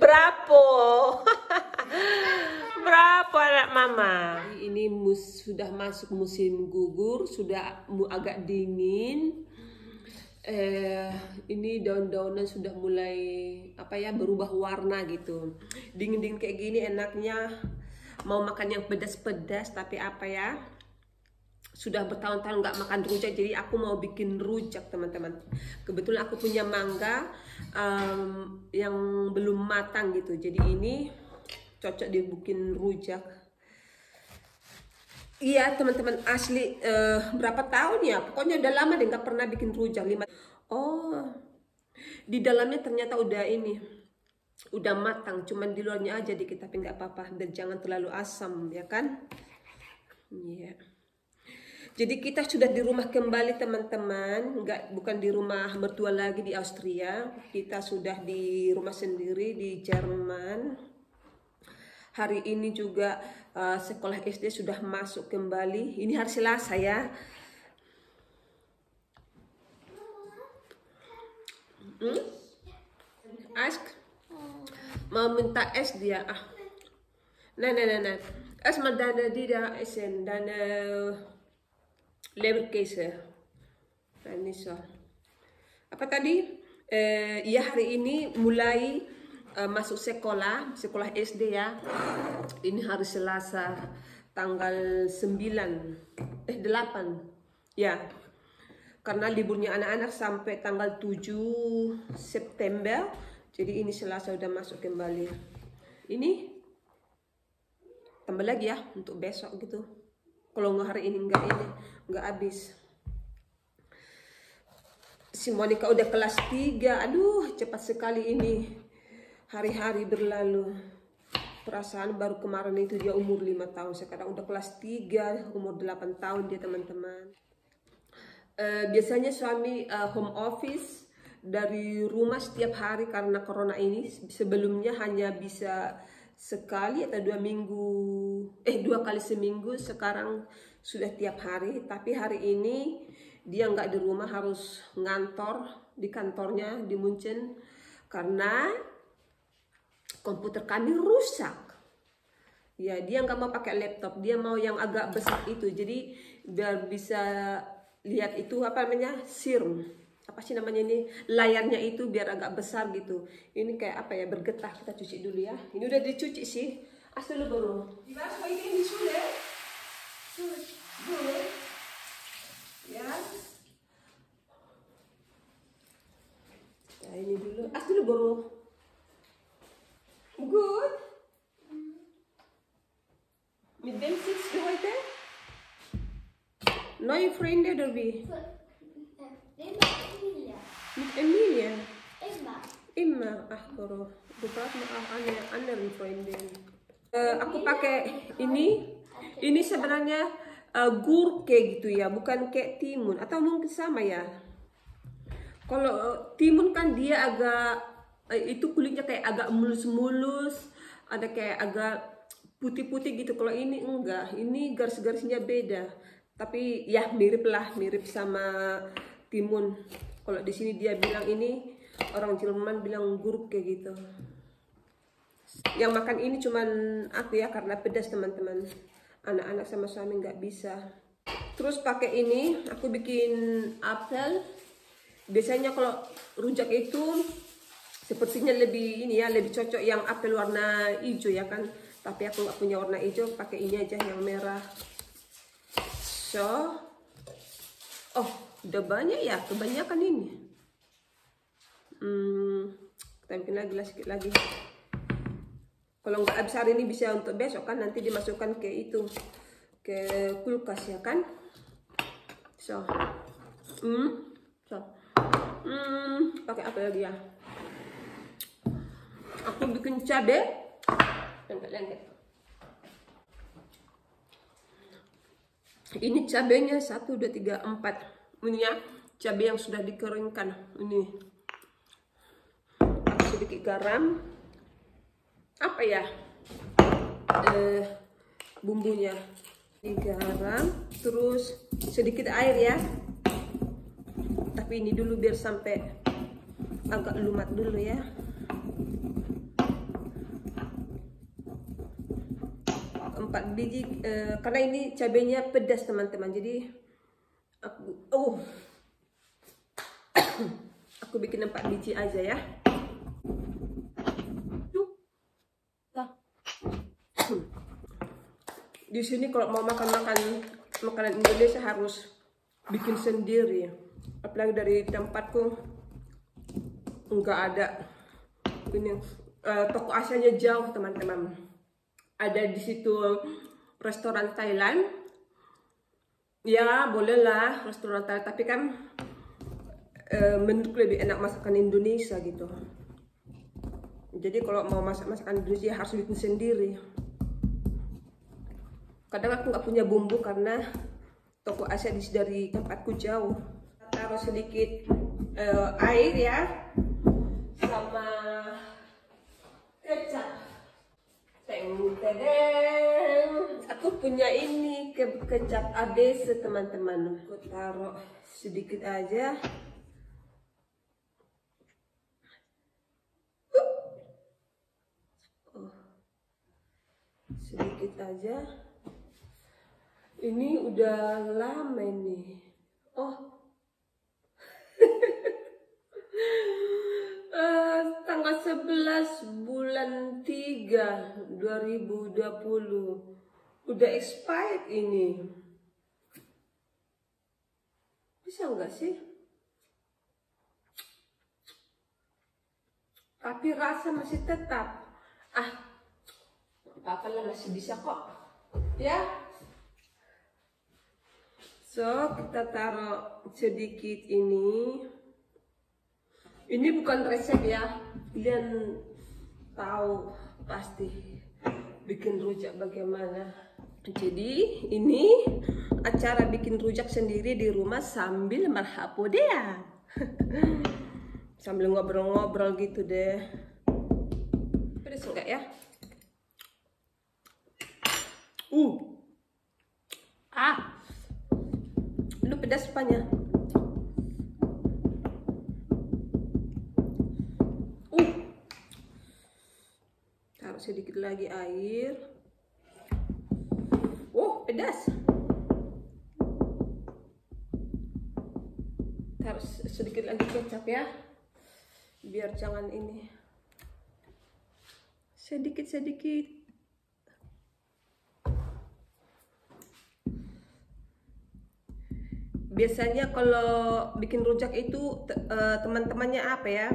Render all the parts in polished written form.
Berapa? Berapa anak mama? Ini sudah masuk musim gugur, sudah agak dingin. Ini daun-daunan sudah mulai berubah warna gitu. Dingin-dingin kayak gini enaknya mau makan yang pedas-pedas, tapi sudah bertahun-tahun nggak makan rujak, jadi aku mau bikin rujak teman-teman. Kebetulan aku punya mangga yang belum matang gitu, jadi ini cocok dibikin rujak. Iya teman-teman, asli berapa tahun ya, pokoknya udah lama deh nggak pernah bikin rujak. Oh, di dalamnya ternyata udah matang, cuman di luarnya aja dikit, tapi nggak apa-apa, dan jangan terlalu asam ya kan. Iya. Jadi kita sudah di rumah kembali teman-teman, bukan di rumah mertua lagi di Austria. Kita sudah di rumah sendiri di Jerman. Hari ini juga sekolah SD sudah masuk kembali. Ini hari Selasa ya. Ask mau minta es dia. Nah. Es maar dan dia esen dan leberkäse. Nah, ini so. Apa tadi? Ya hari ini mulai masuk sekolah SD ya. Ini hari Selasa tanggal 8 ya. Karena liburnya anak-anak sampai tanggal 7 September. Jadi ini Selasa udah masuk kembali. Ini tambah lagi ya untuk besok gitu. Kalau nggak hari ini nggak habis. Si Monica udah kelas 3. Aduh, cepat sekali ini. Hari-hari berlalu. Perasaan baru kemarin itu dia umur 5 tahun. Sekarang udah kelas 3, umur 8 tahun dia teman-teman. Biasanya suami home office dari rumah setiap hari karena corona ini. Sebelumnya hanya bisa sekali atau 2 kali seminggu, sekarang sudah tiap hari. Tapi hari ini dia nggak di rumah, harus ngantor di kantornya di Munchen karena komputer kami rusak. Ya, dia nggak mau pakai laptop, dia mau yang agak besar itu. Jadi biar bisa lihat itu layarnya itu biar agak besar gitu. Ini kayak bergetah. Kita cuci dulu ya. Ini udah dicuci sih. Asal baru. Ya. Nah, ini dulu. Asal baru. Good. Mit wem sitzt du heute? Neue Freunde oder wie? Mit Emilia? Immer. Ach, Goro. Du brauchst noch auch eine andere Freundin. Aku pakai ini. Ini sebenarnya gurke gitu ya, bukan kayak timun. Atau mungkin sama ya. Kalau timun kan dia agak, itu kulitnya kayak agak mulus-mulus. Ada kayak agak putih-putih gitu. Kalau ini enggak. Ini garis-garisnya beda. Tapi ya mirip sama timun. Kalau di sini dia bilang ini, orang Jerman bilang gurke gitu. Yang makan ini cuman aku ya, karena pedas teman-teman. Anak-anak sama suami nggak bisa. Terus pakai ini, aku bikin apel. Biasanya kalau rujak itu sepertinya lebih cocok yang apel warna hijau ya kan. Tapi aku nggak punya warna hijau, pakai ini aja yang merah. So, udah banyak ya, kebanyakan ini. Kita bikin lagi sedikit lagi. Kalau nggak habis hari ini bisa untuk besok kan, nanti dimasukkan ke kulkas ya kan. So, pakai apa lagi ya? Aku bikin cabai, lengket. Ini cabenya 1, 2, 3, 4. Ini ya, cabai yang sudah dikeringkan. Ini sedikit garam. Apa ya? Bumbunya. Garam, terus sedikit air ya. Tapi ini dulu biar sampai agak lumat dulu ya. 4 biji karena ini cabenya pedas teman-teman. Jadi aku bikin 4 biji aja ya. Di sini kalau mau makan makanan Indonesia harus bikin sendiri. Apalagi dari tempatku nggak ada ini, toko Asianya jauh teman-teman. Ada di situ restoran Thailand, ya bolehlah restoran Thailand, tapi kan menurutku lebih enak masakan Indonesia gitu. Jadi kalau mau masakan Indonesia harus bikin sendiri. Kadang aku nggak punya bumbu karena toko Asia dari tempatku jauh. Taruh sedikit air ya, sama kecap. Teng. Aku punya ini kecap ABC teman-teman. Aku taruh sedikit aja. Sedikit aja. Ini udah lama nih. Tanggal 11 bulan 3 2020 udah expired ini. Bisa nggak sih? Tapi rasa masih tetap. Apa-apalah, masih bisa kok. Ya. So, kita taruh sedikit ini. Ini bukan resep ya. Kalian tahu pasti bikin rujak bagaimana. Jadi, ini acara bikin rujak sendiri di rumah sambil marhapodean. Sambil ngobrol-ngobrol gitu deh. Pedas enggak ya? Lu pedas apanya? Taruh sedikit lagi air. Pedas. Taruh sedikit lagi kecap ya, biar jangan ini. Sedikit. Biasanya kalau bikin rujak itu teman-temannya apa ya?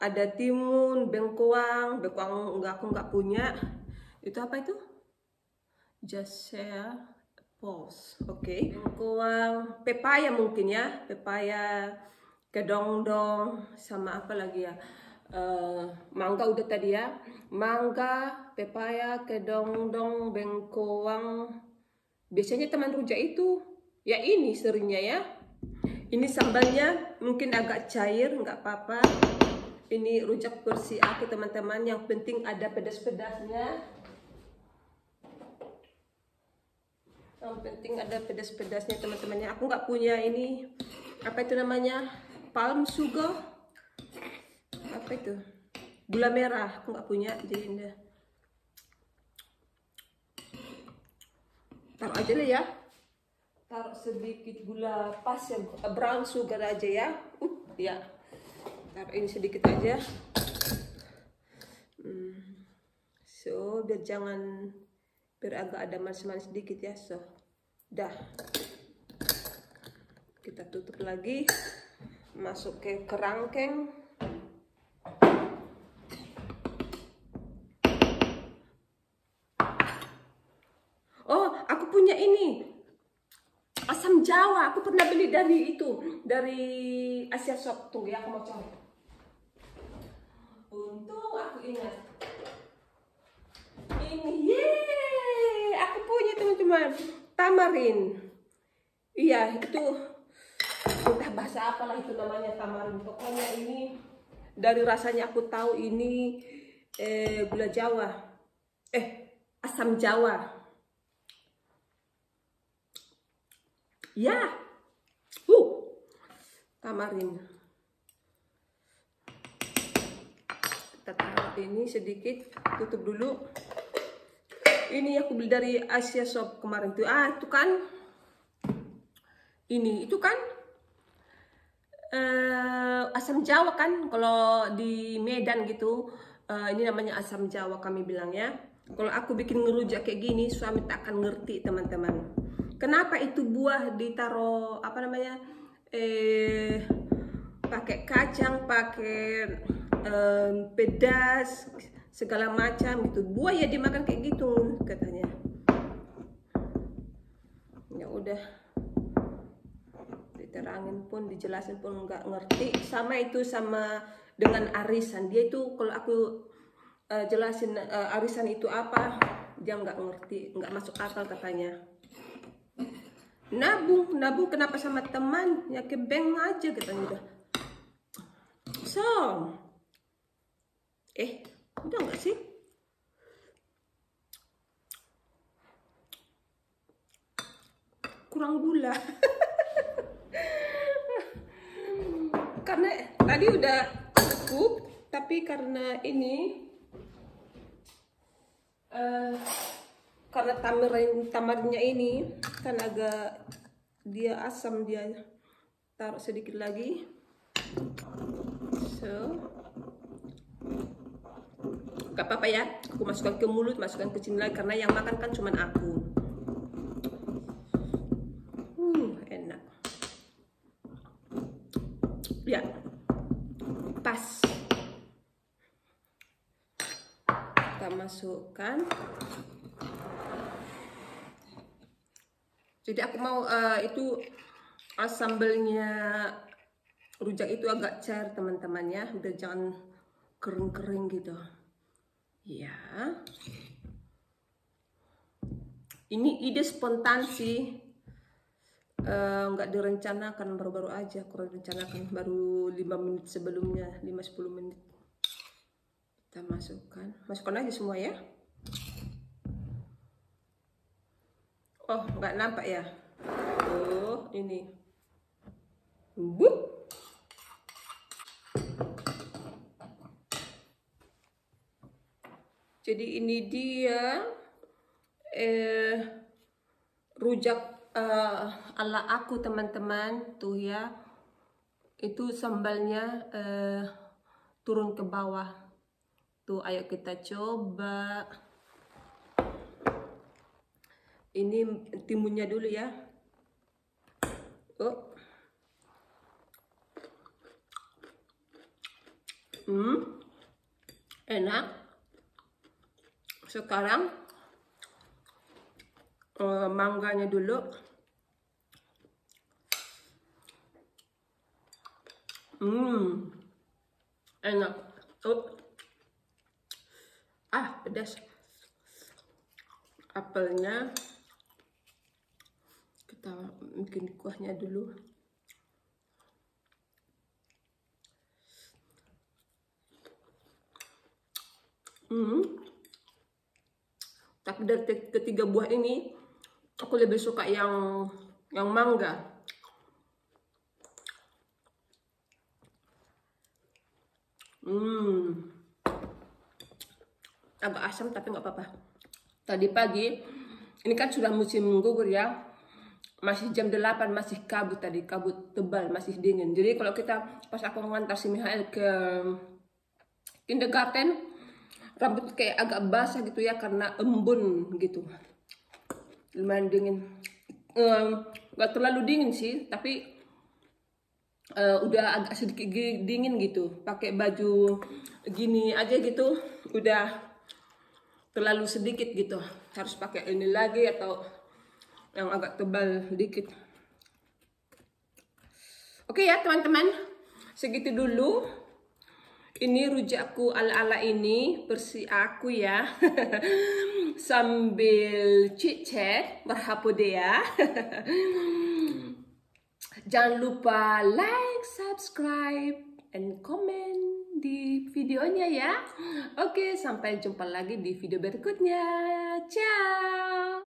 Ada timun, bengkoang aku nggak punya. Itu apa itu? Just share, pause. Oke. Bengkoang, pepaya mungkin ya, pepaya, kedongdong, sama apa lagi ya? Mangga udah tadi ya. Mangga, pepaya, kedongdong, bengkoang. Biasanya teman rujak itu ya ini seringnya ya. Ini sambalnya mungkin agak cair, nggak apa-apa. Ini rujak versi aku teman-teman, yang penting ada pedas-pedasnya. Yang penting ada pedas-pedasnya teman-temannya. Aku nggak punya ini, apa itu namanya, palm sugar, apa itu, gula merah, aku nggak punya. Jadi ini taruh aja lah ya. Taruh sedikit gula pas ya, brown sugar aja ya. Ya, taruh ini sedikit aja. So, biar agak ada manis-manis sedikit ya. So, dah. Kita tutup lagi. Masuk ke kerangkeng. Aku punya ini. Asam Jawa, aku pernah beli dari Asia Shop. Tunggu ya, aku mau cari. Untung aku ingat. Ini, yeay, aku punya teman-teman. Tamarin. Iya, itu entah bahasa apalah itu namanya, tamarin. Pokoknya ini dari rasanya aku tahu ini gula Jawa. Asam Jawa. Ya, tamarin. Kita taruh ini sedikit, tutup dulu. Ini aku beli dari Asia Shop kemarin tuh. Itu kan. Itu kan asam Jawa kan, kalau di Medan gitu. Ini namanya asam Jawa kami bilang ya. Kalau aku bikin ngerujak kayak gini, suami tak akan ngerti teman-teman. Kenapa itu buah ditaruh apa namanya? Pakai kacang, pakai pedas, segala macam gitu. Buah ya dimakan kayak gitu katanya. Ya udah, diterangin pun, dijelasin pun nggak ngerti. Sama itu sama dengan arisan. Dia itu kalau aku jelasin arisan itu apa, dia nggak ngerti, nggak masuk akal katanya. Nabung kenapa sama teman? Ya ke bank aja katanya udah. So, udah nggak sih? Kurang gula. Karena tadi udah cukup, tapi karena ini karena tamarnya ini kan agak dia asam, dia taruh sedikit lagi. So, gak apa-apa ya, aku masukkan ke mulut, masukkan ke sini lagi, karena yang makan kan cuman aku. Enak ya, pas. Kita masukkan. Jadi aku mau itu sambelnya rujak itu agak cair teman-teman ya, udah jangan kering-kering gitu ya. Ini ide spontan sih, nggak direncanakan, baru-baru aja aku rencanakan, baru 5 menit sebelumnya, 5-10 menit. Kita masukkan aja semua ya. Oh, nggak nampak ya? Oh, ini. Wup. Jadi ini dia rujak ala aku teman-teman tuh ya. Itu sambalnya turun ke bawah. Tuh, ayo kita coba. Ini timunnya dulu ya. Oh. Enak. Sekarang mangganya dulu. Enak. Pedas. Apelnya kita bikin kuahnya dulu. Tapi dari ketiga buah ini aku lebih suka yang mangga. Agak asam tapi nggak apa-apa. Tadi pagi ini kan sudah musim gugur ya, masih jam 8, masih kabut tadi, kabut tebal, masih dingin. Jadi kalau kita, pas aku mengantar si Mihael ke kindergarten, rambut kayak agak basah gitu ya, karena embun gitu, lumayan dingin. Gak terlalu dingin sih, tapi udah agak sedikit dingin gitu. Pakai baju gini aja gitu udah terlalu sedikit gitu, harus pakai ini lagi atau yang agak tebal dikit. Oke ya teman-teman, segitu dulu. Ini rujakku ala-ala ini, versi aku ya. Sambil chit-chat, berhapodea. Jangan lupa like, subscribe, and comment di videonya ya. Oke, sampai jumpa lagi di video berikutnya. Ciao!